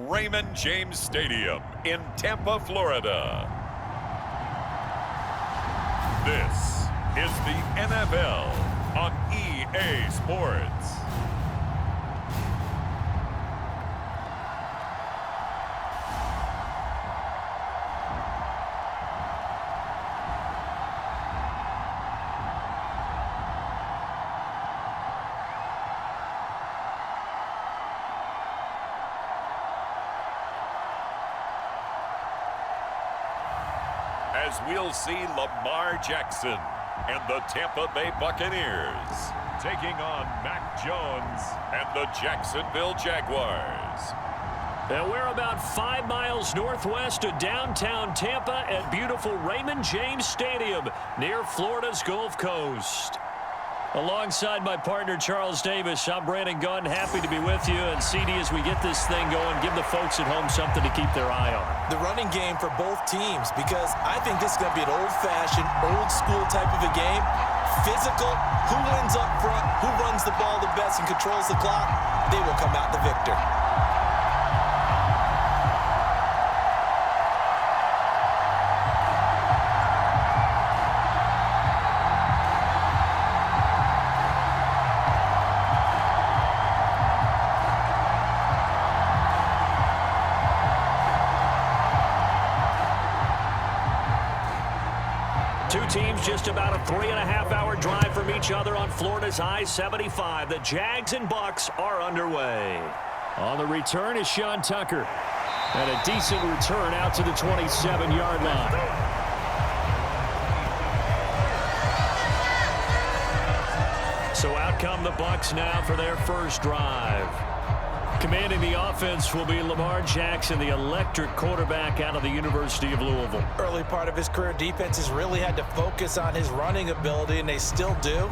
Raymond James Stadium in Tampa, Florida. This is the NFL on EA Sports. As we'll see Lamar Jackson and the Tampa Bay Buccaneers taking on Mac Jones and the Jacksonville Jaguars. And we're about 5 miles northwest of downtown Tampa at beautiful Raymond James Stadium near Florida's Gulf Coast. Alongside my partner, Charles Davis, I'm Brandon Gunn. Happy to be with you. And CD, as we get this thing going, give the folks at home something to keep their eye on. The running game for both teams, because I think this is going to be an old-fashioned, old-school type of a game. Physical, who wins up front, who runs the ball the best and controls the clock, they will come out the victor. Two teams just about a 3.5-hour drive from each other on Florida's I-75. The Jags and Bucks are underway. On the return is Sean Tucker. And a decent return out to the 27-yard line. So out come the Bucks now for their first drive. Commanding the offense will be Lamar Jackson, the electric quarterback out of the University of Louisville. Early part of his career, defenses really had to focus on his running ability, and they still do.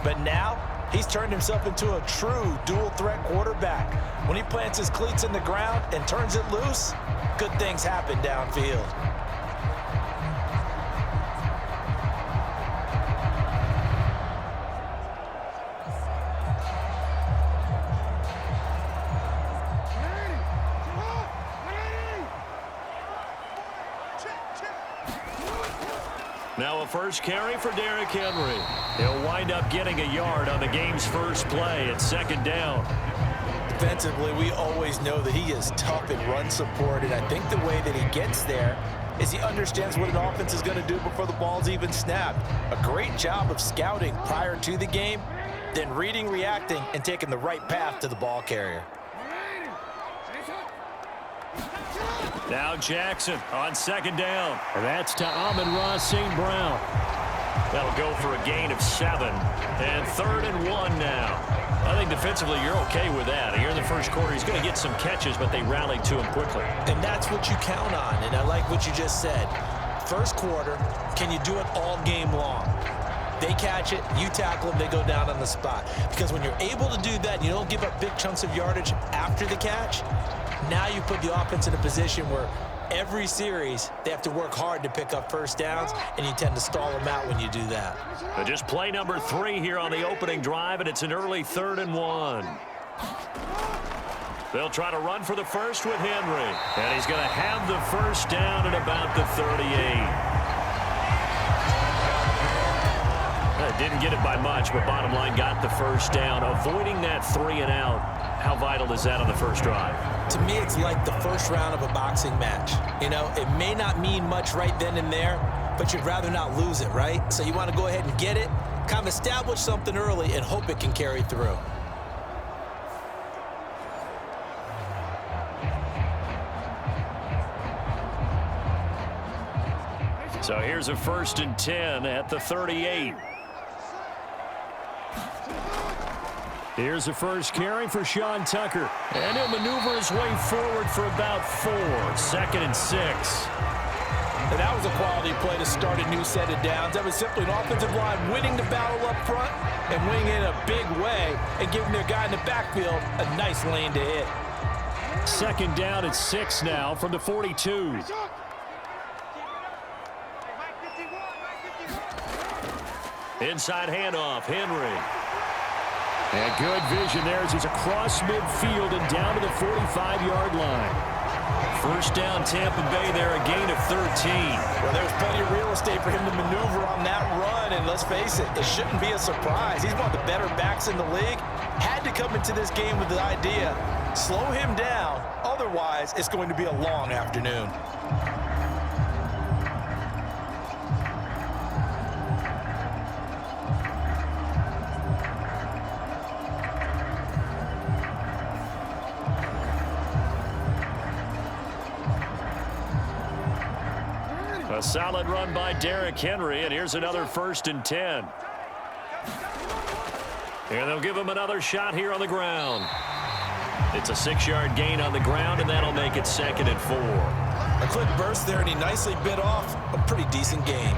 But now, he's turned himself into a true dual-threat quarterback. When he plants his cleats in the ground and turns it loose, good things happen downfield. Now a first carry for Derrick Henry. He'll wind up getting a yard on the game's first play at second down. Defensively, we always know that he is tough in run support, and I think the way that he gets there is he understands what an offense is going to do before the ball's even snapped. A great job of scouting prior to the game, then reading, reacting, and taking the right path to the ball carrier. Now Jackson on second down. And that's to Amon-Ra St. Brown. That'll go for a gain of 7. And 3rd and 1 now. I think defensively you're okay with that. Here in the first quarter, he's going to get some catches, but they rallied to him quickly. And that's what you count on, and I like what you just said. First quarter, can you do it all game long? They catch it, you tackle them, they go down on the spot. Because when you're able to do that, you don't give up big chunks of yardage after the catch, now you put the offense in a position where every series they have to work hard to pick up first downs, and you tend to stall them out when you do that. But just play number 3 here on the opening drive, and it's an early 3rd and 1. They'll try to run for the first with Henry, and he's going to have the first down at about the 38. Didn't get it by much, but bottom line got the first down. Avoiding that 3 and out, how vital is that on the first drive? To me, it's like the first round of a boxing match. You know, it may not mean much right then and there, but you'd rather not lose it, right? So you want to go ahead and get it, kind of establish something early, and hope it can carry through. So here's a 1st and 10 at the 38. Here's the first carry for Sean Tucker. And he'll maneuver his way forward for about 4. 2nd and 6. And that was a quality play to start a new set of downs. That was simply an offensive line winning the battle up front and winning in a big way and giving their guy in the backfield a nice lane to hit. 2nd down at 6 now from the 42. Inside handoff, Henry. And good vision there as he's across midfield and down to the 45-yard line. First down, Tampa Bay there, a gain of 13. Well, there's plenty of real estate for him to maneuver on that run, and let's face it, it shouldn't be a surprise. He's one of the better backs in the league. Had to come into this game with the idea, slow him down, otherwise it's going to be a long afternoon. A solid run by Derrick Henry, and here's another 1st and 10. And they'll give him another shot here on the ground. It's a 6-yard gain on the ground, and that'll make it 2nd and 4. A quick burst there, and he nicely bit off a pretty decent gain.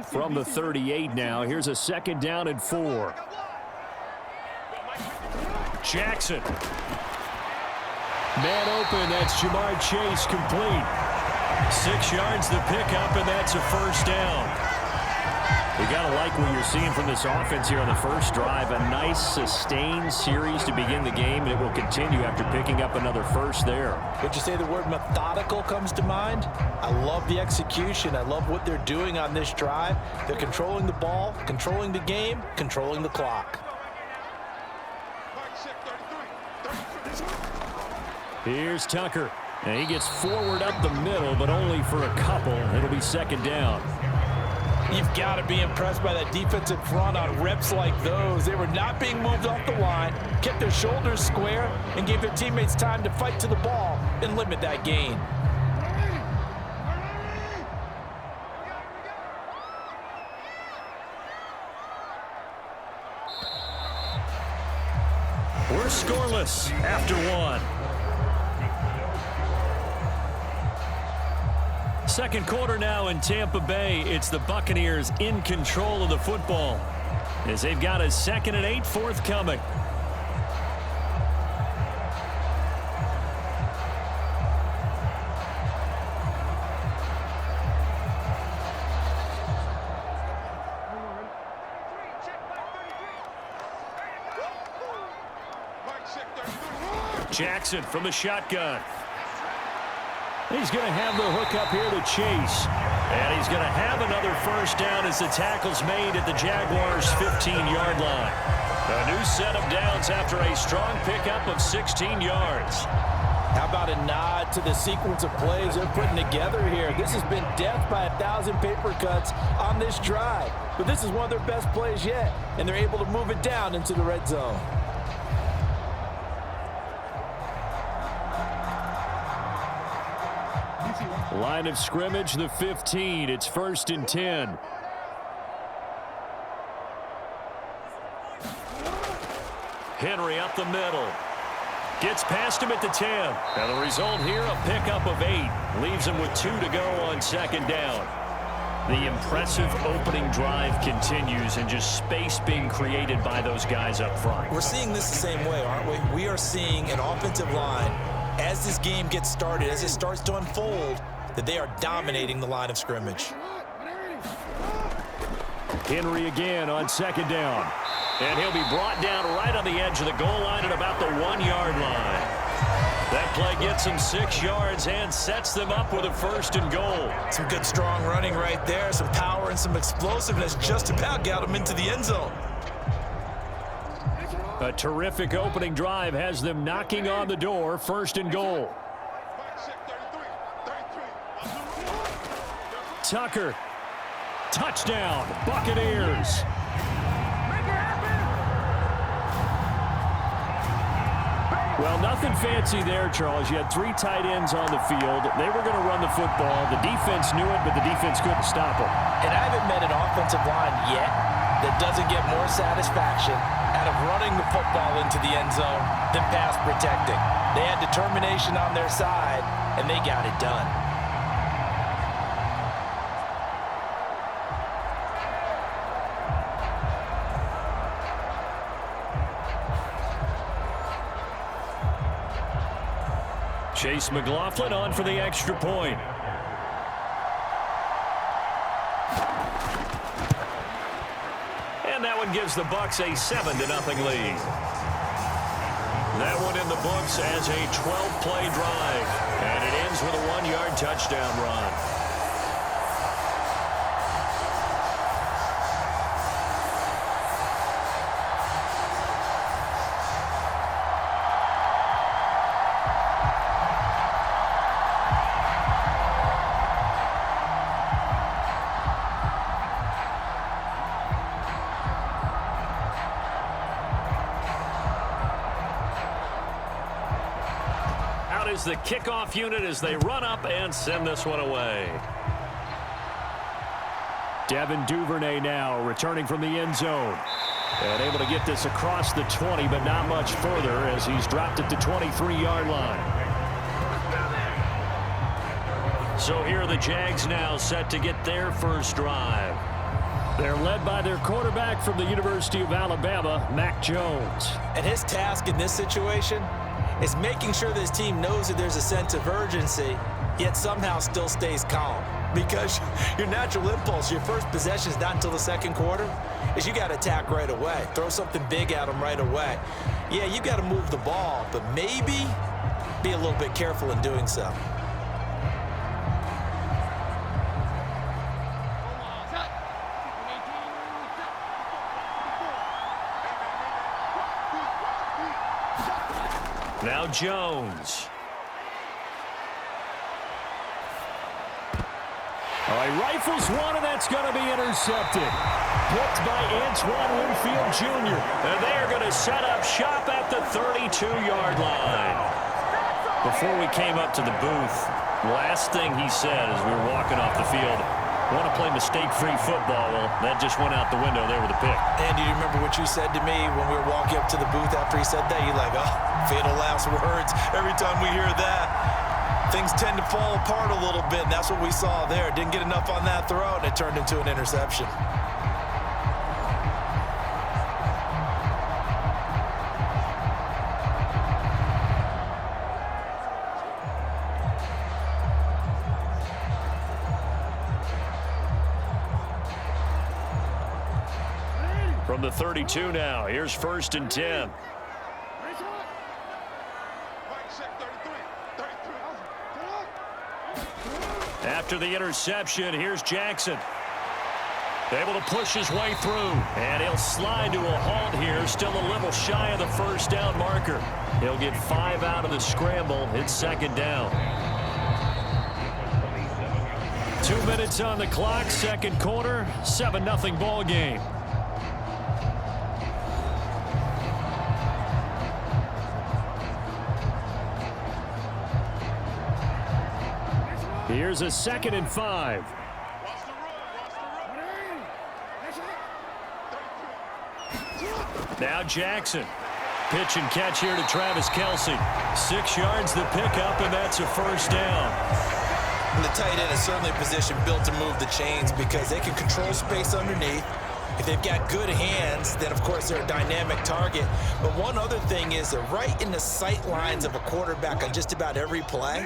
From the 38 now, here's a 2nd down and 4. Jackson. Man open, that's Jamar Chase complete. 6 yards the pickup, and that's a 1st down. You got to like what you're seeing from this offense here on the first drive. A nice, sustained series to begin the game, and it will continue after picking up another first there. Would you say the word methodical comes to mind? I love the execution. I love what they're doing on this drive. They're controlling the ball, controlling the game, controlling the clock. Here's Tucker. And he gets forward up the middle, but only for a couple. It'll be 2nd down. You've got to be impressed by that defensive front on reps like those. They were not being moved off the line, kept their shoulders square, and gave their teammates time to fight to the ball and limit that gain. We're scoreless after 1. Second quarter now in Tampa Bay. It's the Buccaneers in control of the football as they've got a 2nd and 8 forthcoming. Jackson from the shotgun. He's going to have the hook up here to Chase. And he's going to have another 1st down as the tackle's made at the Jaguars' 15-yard line. A new set of downs after a strong pickup of 16 yards. How about a nod to the sequence of plays they're putting together here? This has been death by 1,000 paper cuts on this drive. But this is one of their best plays yet, and they're able to move it down into the red zone. Line of scrimmage, the 15. It's 1st and 10. Henry up the middle. Gets past him at the 10. And the result here, a pickup of 8. Leaves him with 2 to go on 2nd down. The impressive opening drive continues, and just space being created by those guys up front. We're seeing this the same way, aren't we? We are seeing an offensive line, as this game gets started, as it starts to unfold, that they are dominating the line of scrimmage. Henry again on 2nd down. And he'll be brought down right on the edge of the goal line at about the 1-yard line. That play gets them 6 yards and sets them up with a 1st and goal. Some good strong running right there, some power and some explosiveness, just about got them into the end zone. A terrific opening drive has them knocking on the door, 1st and goal. Tucker, touchdown, Buccaneers. Well, nothing fancy there, Charles. You had 3 tight ends on the field. They were going to run the football. The defense knew it, but the defense couldn't stop them. And I haven't met an offensive line yet that doesn't get more satisfaction out of running the football into the end zone than pass protecting. They had determination on their side, and they got it done. Chase McLaughlin on for the extra point. And that one gives the Bucs a 7-0 lead. That one in the books as a 12-play drive. And it ends with a 1-yard touchdown run. Is the kickoff unit as they run up and send this one away. Devin Duvernay now returning from the end zone. And able to get this across the 20, but not much further as he's dropped at the 23-yard line. So here are the Jags now set to get their first drive. They're led by their quarterback from the University of Alabama, Mac Jones. And his task in this situation is making sure this team knows that there's a sense of urgency, yet somehow still stays calm. Because your natural impulse, your first possession is not until the second quarter, is you got to attack right away. Throw something big at them right away. Yeah, you got to move the ball, but maybe be a little bit careful in doing so. Now Jones. All right, rifles one, and that's going to be intercepted. Picked by Antoine Winfield Jr. And they are going to set up shop at the 32-yard line. Before we came up to the booth, last thing he said as we were walking off the field, want to play mistake-free football. Well, that just went out the window there with a pick. And do you remember what you said to me when we were walking up to the booth after he said that? You're like, oh, fatal last words. Every time we hear that, things tend to fall apart a little bit, and that's what we saw there. Didn't get enough on that throw, and it turned into an interception. From the 32 now, here's 1st and 10. After the interception, here's Jackson. Able to push his way through, and he'll slide to a halt here, still a little shy of the first down marker. He'll get 5 out of the scramble. It's 2nd down. 2 minutes on the clock, second quarter, 7-0 ball game. Here's a 2nd and 5. Now Jackson. Pitch and catch here to Travis Kelce. 6 yards the pickup, and that's a first down. And the tight end is certainly a position built to move the chains because they can control space underneath. If they've got good hands, then of course they're a dynamic target. But one other thing is they're right in the sight lines of a quarterback on just about every play.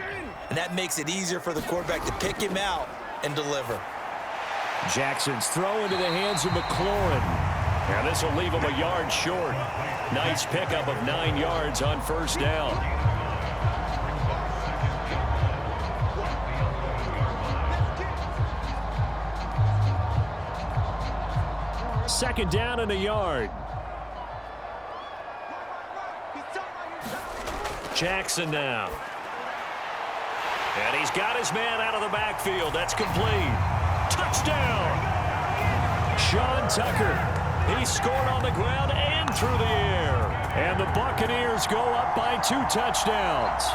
And that makes it easier for the quarterback to pick him out and deliver. Jackson's throw into the hands of McLaurin. Now this will leave him a yard short. Nice pickup of 9 yards on first down. Second down and a yard. Jackson now. And he's got his man out of the backfield. That's complete. Touchdown! Sean Tucker. He scored on the ground and through the air. And the Buccaneers go up by 2 touchdowns.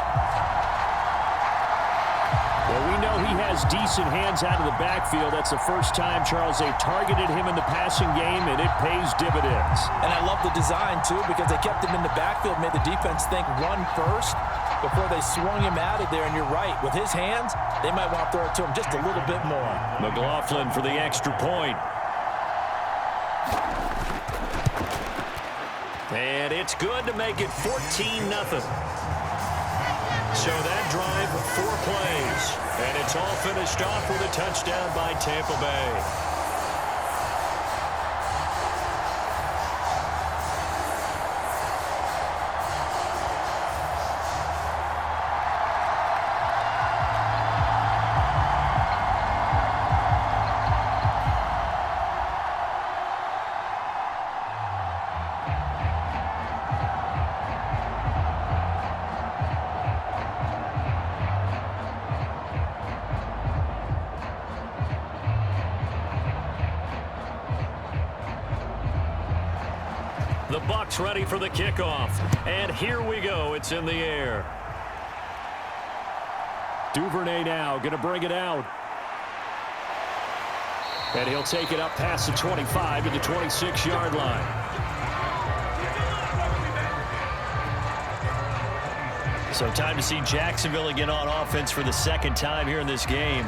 Well, we know he has decent hands out of the backfield. That's the first time, Charles, they targeted him in the passing game, and it pays dividends. And I love the design, too, because they kept him in the backfield, made the defense think run first before they swung him out of there. And you're right, with his hands, they might want to throw it to him just a little bit more. McLaughlin for the extra point. And it's good to make it 14-0. So that drive, 4 plays. And it's all finished off with a touchdown by Tampa Bay. The Bucs ready for the kickoff. And here we go. It's in the air. Duvernay now going to bring it out. And he'll take it up past the 25 to the 26-yard line. So time to see Jacksonville again on offense for the second time here in this game.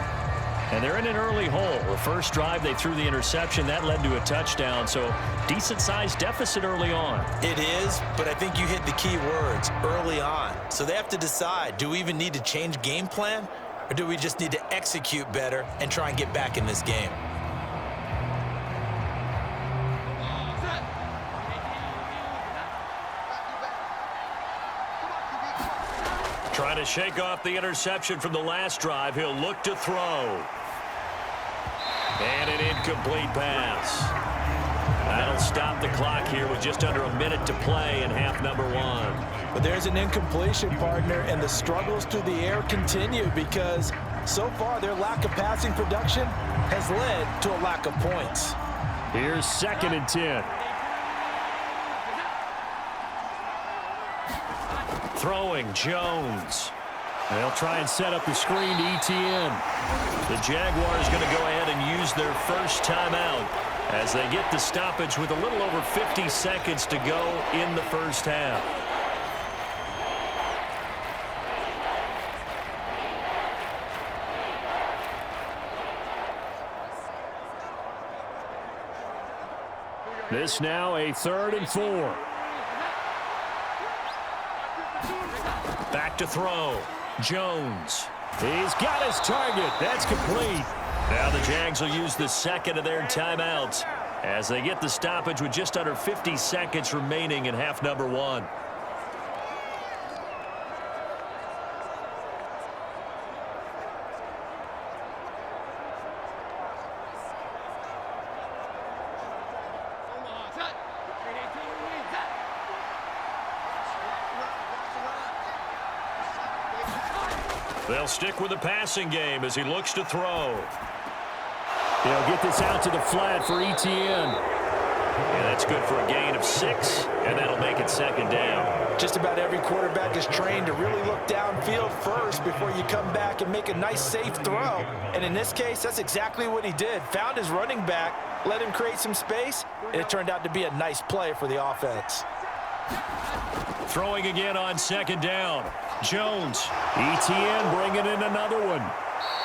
And they're in an early hole. The first drive, they threw the interception. That led to a touchdown. So decent-sized deficit early on. It is, but I think you hit the key words, early on. So they have to decide, do we even need to change game plan? Or do we just need to execute better and try and get back in this game? Trying to shake off the interception from the last drive. He'll look to throw. And an incomplete pass. That'll stop the clock here with just under a minute to play in half number 1. But there's an incompletion, partner, and the struggles through the air continue because so far their lack of passing production has led to a lack of points. Here's 2nd and 10. Throwing, Jones. They'll try and set up the screen to ETN. The Jaguars going to go ahead and use their first timeout as they get the stoppage with a little over 50 seconds to go in the first half. This now a 3rd and 4. Back to throw. Jones. He's got his target. That's complete. Now the Jags will use the second of their timeouts as they get the stoppage with just under 50 seconds remaining in half number 1. They'll stick with the passing game as he looks to throw. He'll get this out to the flat for ETN. And that's good for a gain of 6, and that'll make it 2nd down. Just about every quarterback is trained to really look downfield first before you come back and make a nice, safe throw. And in this case, that's exactly what he did. Found his running back, let him create some space, and it turned out to be a nice play for the offense. Throwing again on 2nd down. Jones. ETN bringing in another one.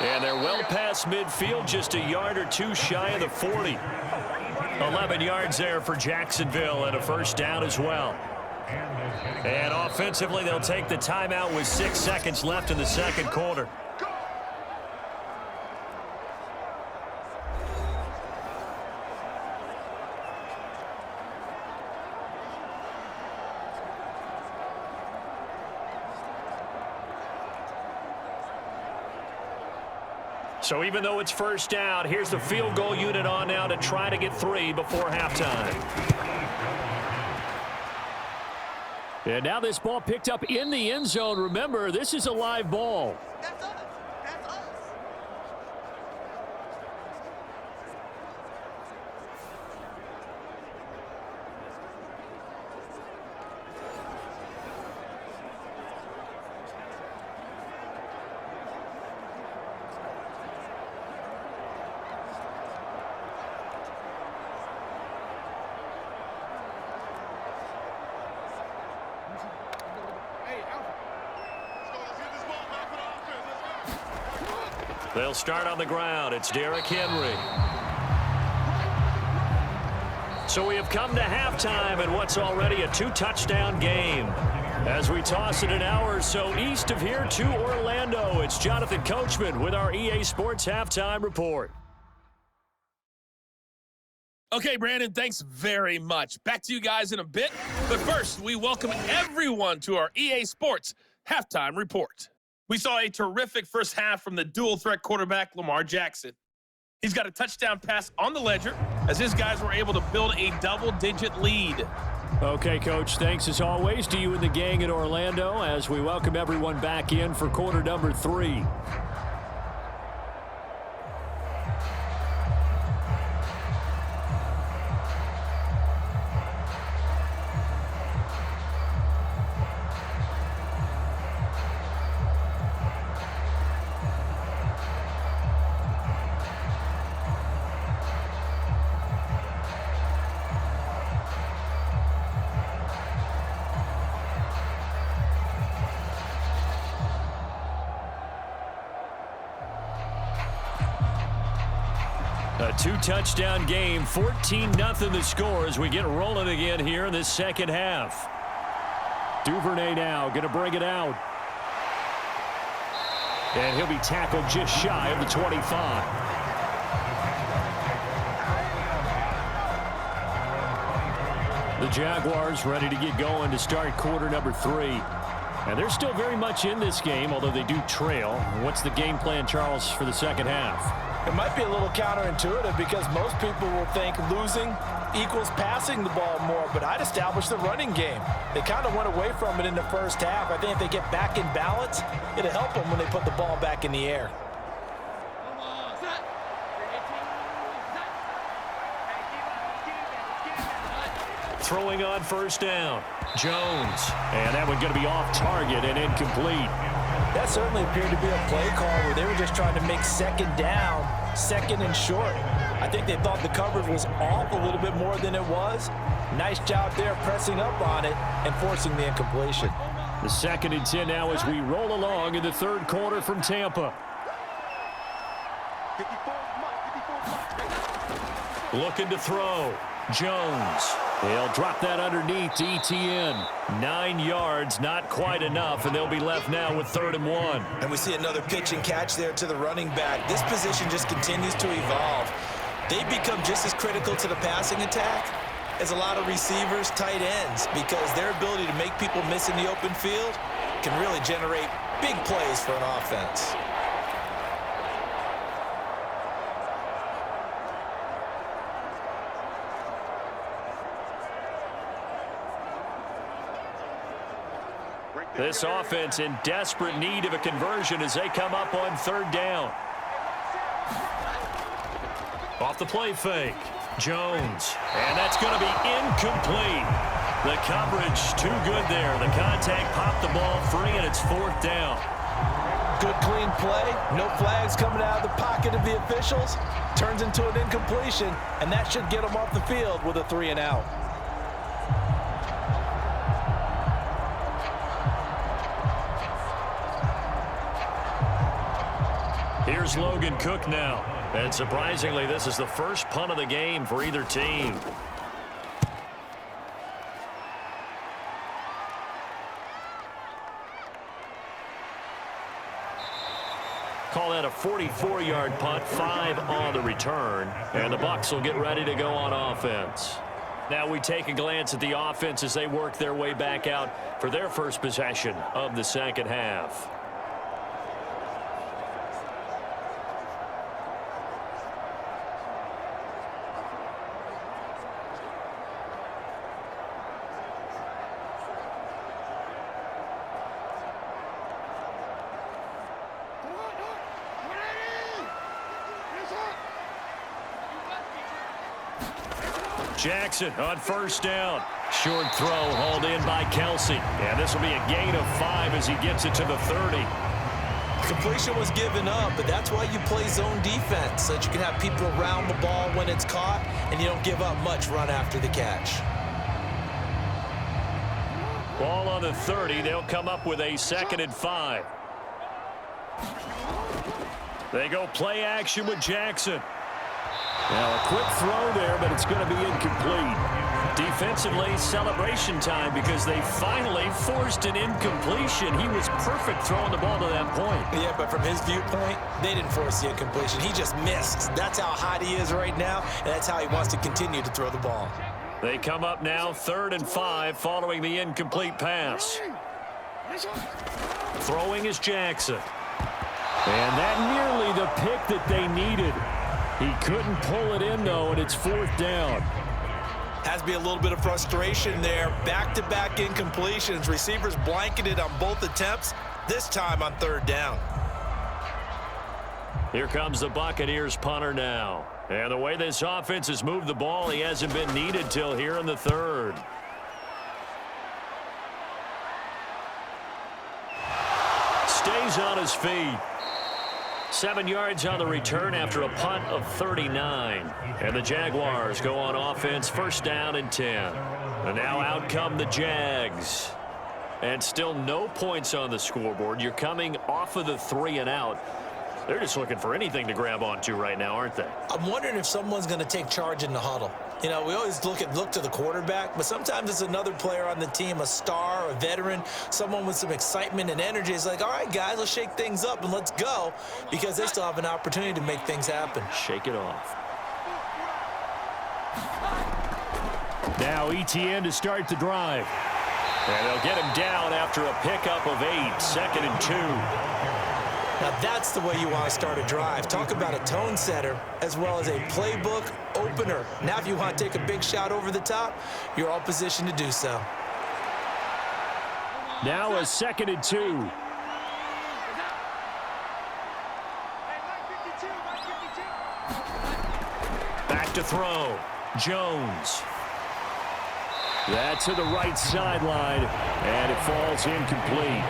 And they're well past midfield, just a yard or 2 shy of the 40. 11 yards there for Jacksonville and a first down as well. And offensively, they'll take the timeout with 6 seconds left in the second quarter. So even though it's first down, here's the field goal unit on now to try to get 3 before halftime. And now this ball picked up in the end zone. Remember, this is a live ball. That's us. That's us. They'll start on the ground. It's Derrick Henry. So we have come to halftime in what's already a 2-touchdown game. As we toss it an hour or so east of here to Orlando, it's Jonathan Coachman with our EA Sports Halftime Report. Okay, Brandon, thanks very much. Back to you guys in a bit. But first, we welcome everyone to our EA Sports Halftime Report. We saw a terrific first half from the dual-threat quarterback, Lamar Jackson. He's got a touchdown pass on the ledger as his guys were able to build a double-digit lead. Okay, Coach, thanks as always to you and the gang in Orlando as we welcome everyone back in for quarter number 3. A 2-touchdown game, 14-0 the score as we get rolling again here in this second half. Duvernay now going to bring it out. And he'll be tackled just shy of the 25. The Jaguars ready to get going to start quarter number 3. And they're still very much in this game, although they do trail. What's the game plan, Charles, for the second half? It might be a little counterintuitive because most people will think losing equals passing the ball more, but I'd establish the running game. They kind of went away from it in the first half. I think if they get back in balance, it'll help them when they put the ball back in the air. Throwing on first down, Jones. And that one going to be off target and incomplete. That certainly appeared to be a play call where they were just trying to make second down, second and short. I think they thought the coverage was off a little bit more than it was. Nice job there pressing up on it and forcing the incompletion. The 2nd and 10 now as we roll along in the third quarter from Tampa. Looking to throw. Jones. They'll drop that underneath to ETN. 9 yards, not quite enough, and they'll be left now with 3rd and 1. And we see another pitch and catch there to the running back. This position just continues to evolve. They become just as critical to the passing attack as a lot of receivers, tight ends, because their ability to make people miss in the open field can really generate big plays for an offense. This offense in desperate need of a conversion as they come up on 3rd down. Off the play fake. Jones. And that's going to be incomplete. The coverage too good there. The contact popped the ball free, and it's 4th down. Good clean play. No flags coming out of the pocket of the officials. Turns into an incompletion, and that should get them off the field with a 3 and out. Here's Logan Cook now. And surprisingly, this is the first punt of the game for either team. Call that a 44-yard punt, 5 on the return. And the Bucs will get ready to go on offense. Now we take a glance at the offense as they work their way back out for their first possession of the second half. Jackson on first down. Short throw hauled in by Kelsey. And this will be a gain of 5 as he gets it to the 30. Completion was given up, but that's why you play zone defense, so that you can have people around the ball when it's caught, and you don't give up much run after the catch. Ball on the 30. They'll come up with a 2nd and 5. They go play action with Jackson. Now a quick throw there, but it's going to be incomplete. Defensively, celebration time because they finally forced an incompletion. He was perfect throwing the ball to that point. Yeah, but from his viewpoint, they didn't force the incompletion. He just missed. That's how hot he is right now, and that's how he wants to continue to throw the ball. They come up now 3rd and 5 following the incomplete pass. Throwing is Jackson. And that nearly the pick that they needed. He couldn't pull it in, though, and it's 4th down. Has to be a little bit of frustration there. Back-to-back incompletions. Receivers blanketed on both attempts, this time on 3rd down. Here comes the Buccaneers punter now. And the way this offense has moved the ball, he hasn't been needed till here in the 3rd. Stays on his feet. 7 yards on the return after a punt of 39. And the Jaguars go on offense, 1st down and 10. And now out come the Jags. And still no points on the scoreboard. You're coming off of the 3 and out. They're just looking for anything to grab onto right now, aren't they? I'm wondering if someone's going to take charge in the huddle. You know, we always look to the quarterback, but sometimes it's another player on the team, a star, a veteran, someone with some excitement and energy. It's like, all right, guys, let's shake things up and let's go, because they still have an opportunity to make things happen. Shake it off. Now ETN to start the drive. And they'll get him down after a pickup of 8, 2nd and 2. Now that's the way you want to start a drive. Talk about a tone setter as well as a playbook opener. Now if you want to take a big shot over the top, you're all positioned to do so. Now a 2nd and 2. Back to throw. Jones. That's to the right sideline, and it falls incomplete.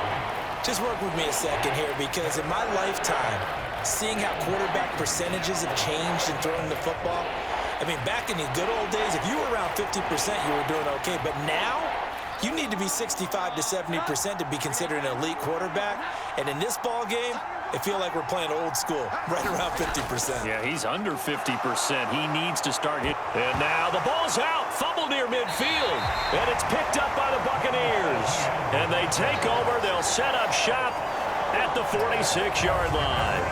Just work with me a second here, because in my lifetime, seeing how quarterback percentages have changed in throwing the football, I mean, back in the good old days, if you were around 50%, you were doing okay. But now, you need to be 65 to 70% to be considered an elite quarterback. And in this ball game, I feel like we're playing old school, right around 50%. Yeah, he's under 50%. He needs to start hitting. And now the ball's out. Fumble near midfield. And it's picked up by the Buccaneers. And they take over. They'll set up shop at the 46-yard line.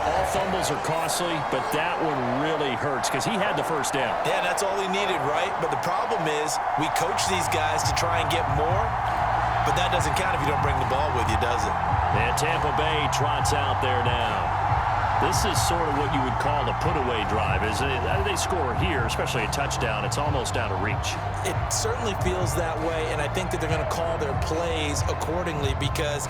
All fumbles are costly, but that one really hurts because he had the 1st down. Yeah, that's all he needed, right? But the problem is we coach these guys to try and get more, but that doesn't count if you don't bring the ball with you, does it? And Tampa Bay trots out there now. This is sort of what you would call a put-away drive, isn't it? They score here, especially a touchdown. It's almost out of reach. It certainly feels that way, and I think that they're going to call their plays accordingly, because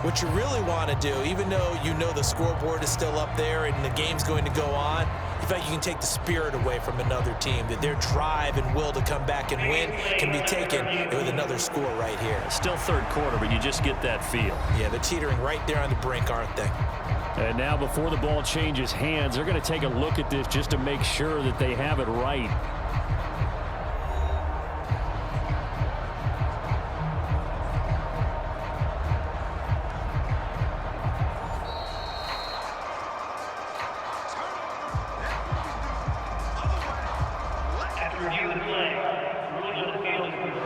what you really want to do, even though you know the scoreboard is still up there and the game's going to go on, in fact, you can take the spirit away from another team, that their drive and will to come back and win can be taken with another score right here. Still 3rd quarter, but you just get that feel. Yeah, they're teetering right there on the brink, aren't they? And now before the ball changes hands, they're going to take a look at this just to make sure that they have it right.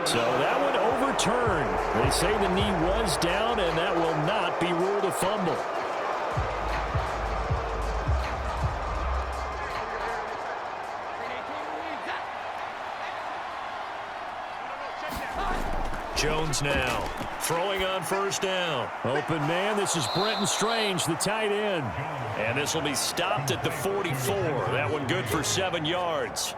So that one overturned. They say the knee was down, and that will not be ruled a fumble. Jones now throwing on 1st down. Open man, this is Brenton Strange, the tight end. And this will be stopped at the 44. That one good for 7 yards.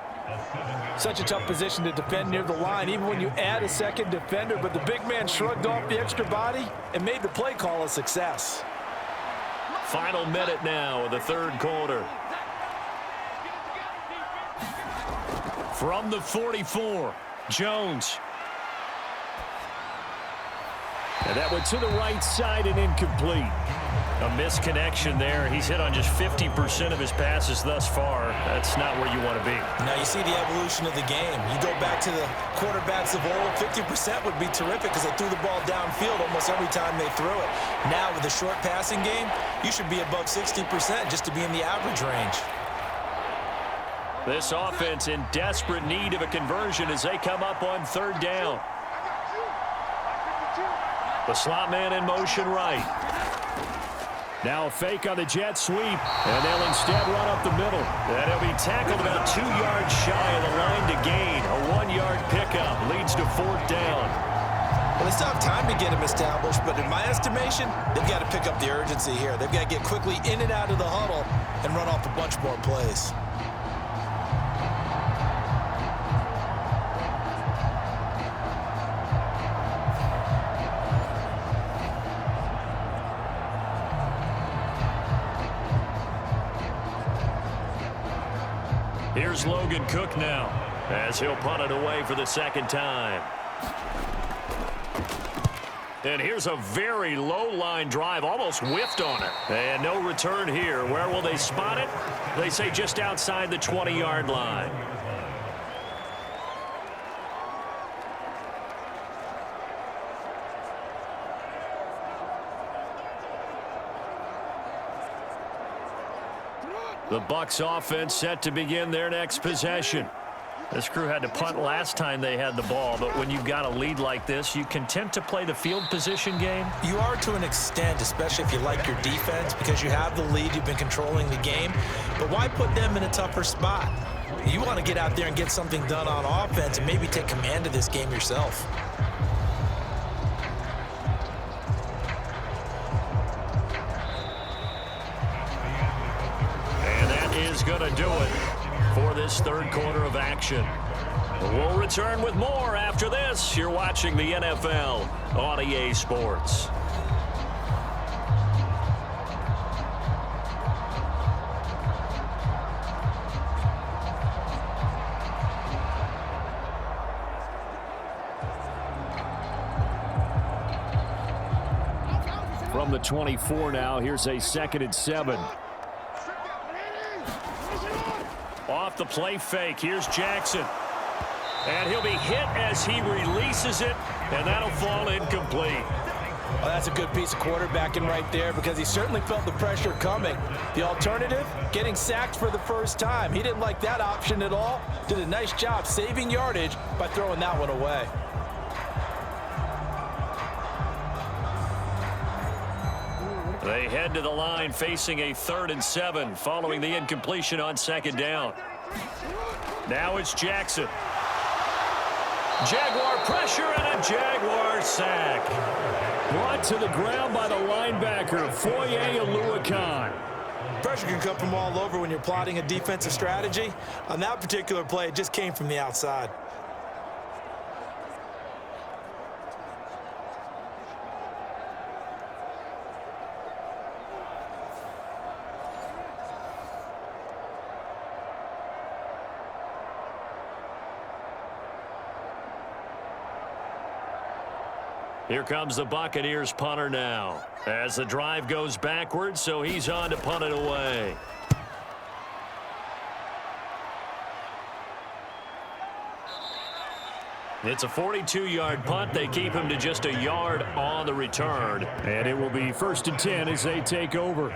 Such a tough position to defend near the line, even when you add a 2nd defender, but the big man shrugged off the extra body and made the play call a success. Final minute now of the 3rd quarter. From the 44, Jones. And that went to the right side and incomplete. A misconnection there. He's hit on just 50% of his passes thus far. That's not where you want to be. Now you see the evolution of the game. You go back to the quarterbacks of old, 50% would be terrific because they threw the ball downfield almost every time they threw it. Now with the short passing game, you should be above 60% just to be in the average range. This offense in desperate need of a conversion as they come up on third down. The slot man in motion right. Now a fake on the jet sweep, and they'll instead run up the middle. And he'll be tackled about 2 yards shy of the line to gain. A 1-yard pickup leads to fourth down. Well, they still have time to get him established, but in my estimation, they've got to pick up the urgency here. They've got to get quickly in and out of the huddle and run off a bunch more plays. Here's Logan Cook now as he'll punt it away for the second time. And here's a very low line drive, almost whiffed on it. And no return here. Where will they spot it? They say just outside the 20-yard line. The Bucs offense set to begin their next possession. This crew had to punt last time they had the ball, but when you've got a lead like this, you content to play the field position game? You are to an extent, especially if you like your defense, because you have the lead, you've been controlling the game. But why put them in a tougher spot? You want to get out there and get something done on offense and maybe take command of this game yourself. Going to do it for this third quarter of action. We'll return with more after this. You're watching the NFL on EA Sports. From the 24 now, here's a 2nd and 7. Off the play fake, here's Jackson. And he'll be hit as he releases it, and that'll fall incomplete. Well, that's a good piece of quarterbacking right there because he certainly felt the pressure coming. The alternative, getting sacked for the first time. He didn't like that option at all. Did a nice job saving yardage by throwing that one away. They head to the line facing a 3rd and 7 following the incompletion on 2nd down. Now it's Jackson. Jaguar pressure and a Jaguar sack. Brought to the ground by the linebacker, Foye Oluokun. Pressure can come from all over when you're plotting a defensive strategy. On that particular play, it just came from the outside. Here comes the Buccaneers punter now as the drive goes backwards, so he's on to punt it away. It's a 42-yard punt. They keep him to just a yard on the return. And it will be 1st and 10 as they take over.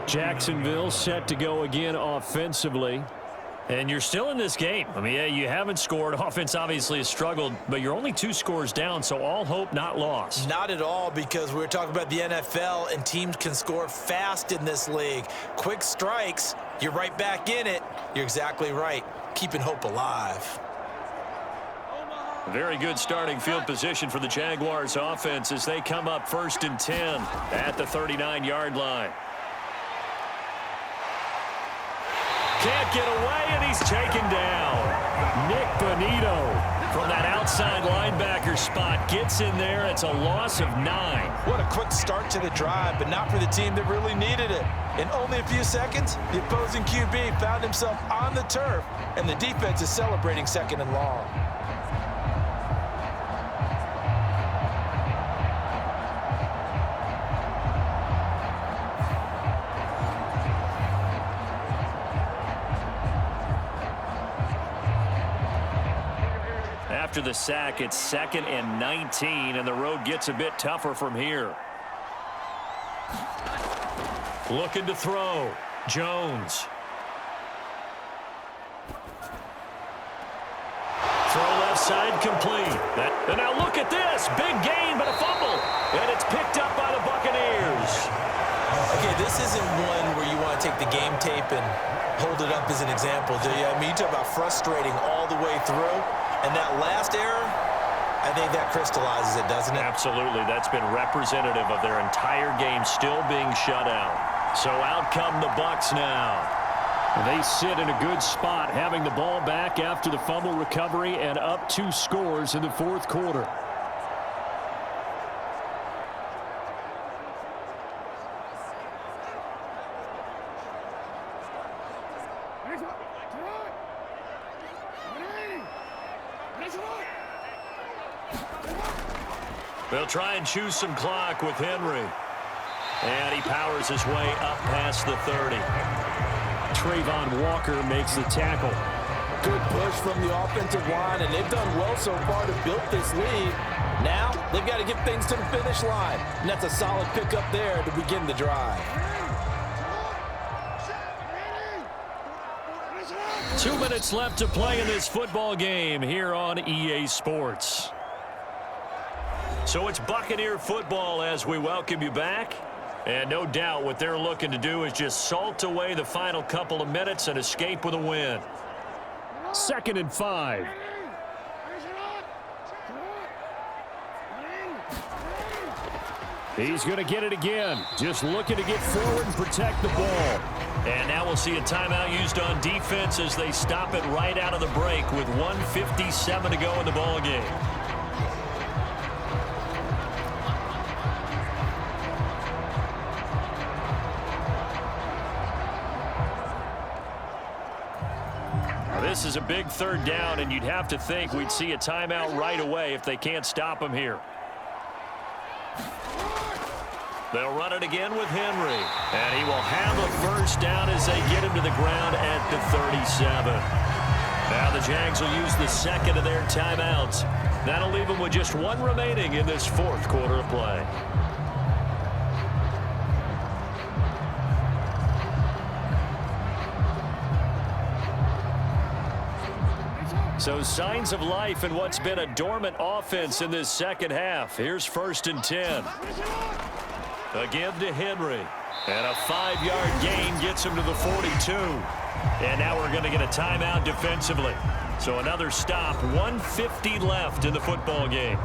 Jacksonville set to go again offensively. And you're still in this game. I mean, yeah, you haven't scored. Offense obviously has struggled, but you're only 2 scores down, so all hope not lost. Not at all, because we're talking about the NFL, and teams can score fast in this league. Quick strikes, you're right back in it. You're exactly right. Keeping hope alive. Very good starting field position for the Jaguars offense as they come up 1st and 10 at the 39-yard line. Can't get away, and he's taken down. Nick Bonito from that outside linebacker spot gets in there. It's a loss of 9. What a quick start to the drive, but not for the team that really needed it. In only a few seconds, the opposing QB found himself on the turf, and the defense is celebrating 2nd and long. After the sack, it's 2nd and 19, and the road gets a bit tougher from here. Looking to throw. Jones. complete. And now look at this. Big gain, but a fumble. And it's picked up by the Buccaneers. Okay, this isn't one where you want to take the game tape and hold it up as an example, do you? I mean, you talk about frustrating all the way through. And that last error, I think that crystallizes it, doesn't it? Absolutely. That's been representative of their entire game still being shut out. So out come the Bucs now. They sit in a good spot, having the ball back after the fumble recovery and up 2 scores in the fourth quarter. They'll try and choose some clock with Henry. And he powers his way up past the 30. Trayvon Walker makes the tackle. Good push from the offensive line, and they've done well so far to build this lead. Now, they've got to get things to the finish line. And that's a solid pickup there to begin the drive. 2 minutes left to play in this football game here on EA Sports. So it's Buccaneer football as we welcome you back. And no doubt what they're looking to do is just salt away the final couple of minutes and escape with a win. 2nd and 5. He's going to get it again. Just looking to get forward and protect the ball. And now we'll see a timeout used on defense as they stop it right out of the break with 1:57 to go in the ball game. This is a big 3rd down, and you'd have to think we'd see a timeout right away if they can't stop him here. They'll run it again with Henry, and he will have a first down as they get him to the ground at the 37. Now the Jags will use the 2nd of their timeouts. That'll leave them with just 1 remaining in this 4th quarter of play. So signs of life in what's been a dormant offense in this second half. Here's 1st and 10. Again to Henry. And a 5-yard gain gets him to the 42. And now we're going to get a timeout defensively. So another stop. 1:50 left in the football game.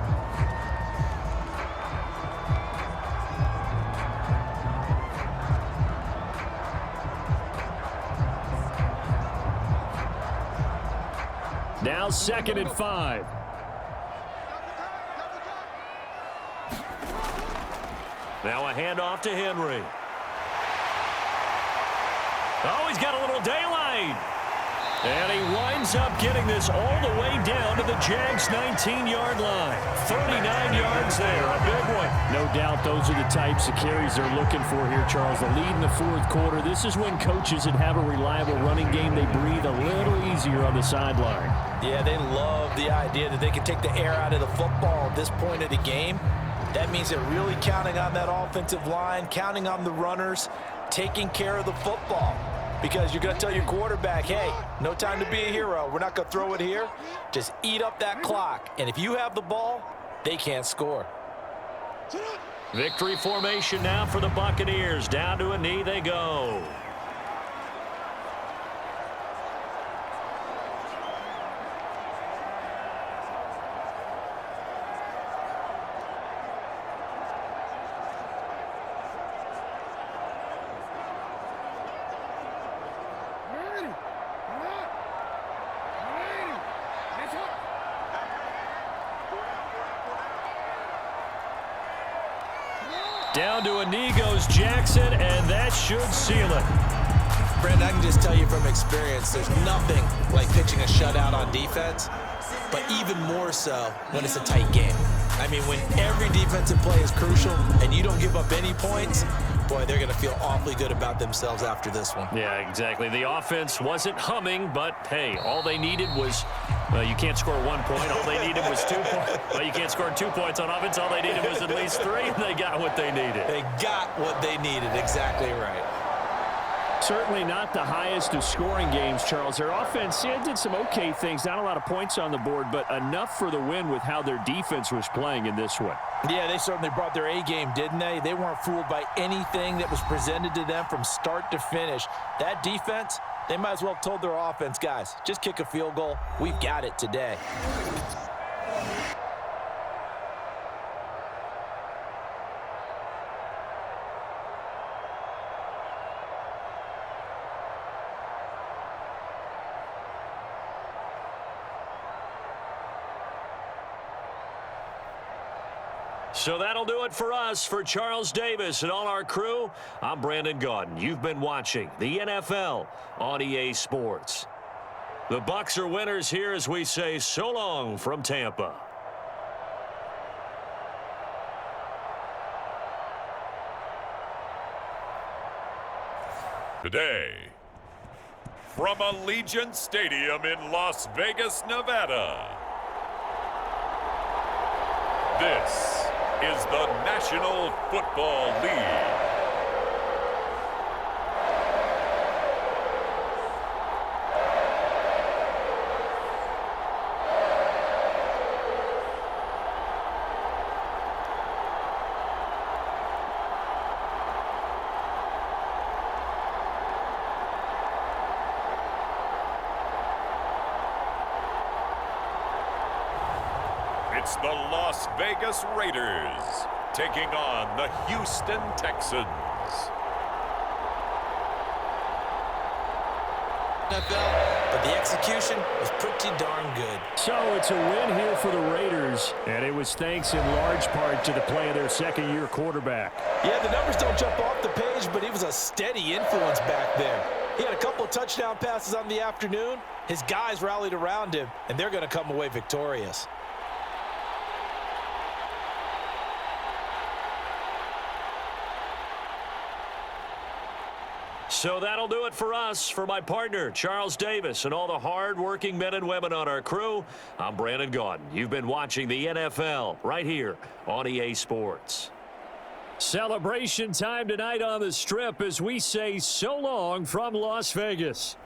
Now 2nd and 5. Now a handoff to Henry. Oh, he's got a little daylight. And he winds up getting this all the way down to the Jags' 19-yard line. 39 yards there, a big one. No doubt those are the types of carries they're looking for here, Charles. The lead in the 4th quarter. This is when coaches that have a reliable running game, they breathe a little easier on the sideline. Yeah, they love the idea that they can take the air out of the football at this point of the game. That means they're really counting on that offensive line, counting on the runners, taking care of the football. Because you're going to tell your quarterback, hey, no time to be a hero. We're not going to throw it here. Just eat up that clock. And if you have the ball, they can't score. Victory formation now for the Buccaneers. Down to a knee they go. Down to a knee goes Jackson, and that should seal it. Brandon, I can just tell you from experience, there's nothing like pitching a shutout on defense, but even more so when it's a tight game. I mean, when every defensive play is crucial and you don't give up any points, boy, they're going to feel awfully good about themselves after this one. Yeah, exactly. The offense wasn't humming, but, hey, all they needed was, well, you can't score 1 point. All they needed was 2 points. Well, you can't score 2 points on offense. All they needed was at least 3, and they got what they needed. They got what they needed. Exactly right. Certainly not the highest of scoring games, Charles. Their offense did some okay things. Not a lot of points on the board, but enough for the win with how their defense was playing in this one. Yeah, they certainly brought their A game, didn't they? They weren't fooled by anything that was presented to them from start to finish. That defense, they might as well have told their offense, guys, just kick a field goal. We've got it today. So that'll do it for us. For Charles Davis and all our crew, I'm Brandon Gaudin. You've been watching the NFL on EA Sports. The Bucs are winners here as we say so long from Tampa. Today, from Allegiant Stadium in Las Vegas, Nevada, this is the National Football League. It's the Las Vegas Raiders taking on the Houston Texans. But the execution was pretty darn good. So it's a win here for the Raiders, and it was thanks in large part to the play of their second-year quarterback. Yeah, the numbers don't jump off the page, but he was a steady influence back there. He had a couple of touchdown passes on the afternoon. His guys rallied around him, and they're going to come away victorious. So that'll do it for us. For my partner, Charles Davis, and all the hard-working men and women on our crew, I'm Brandon Gaudin. You've been watching the NFL right here on EA Sports. Celebration time tonight on the Strip as we say so long from Las Vegas.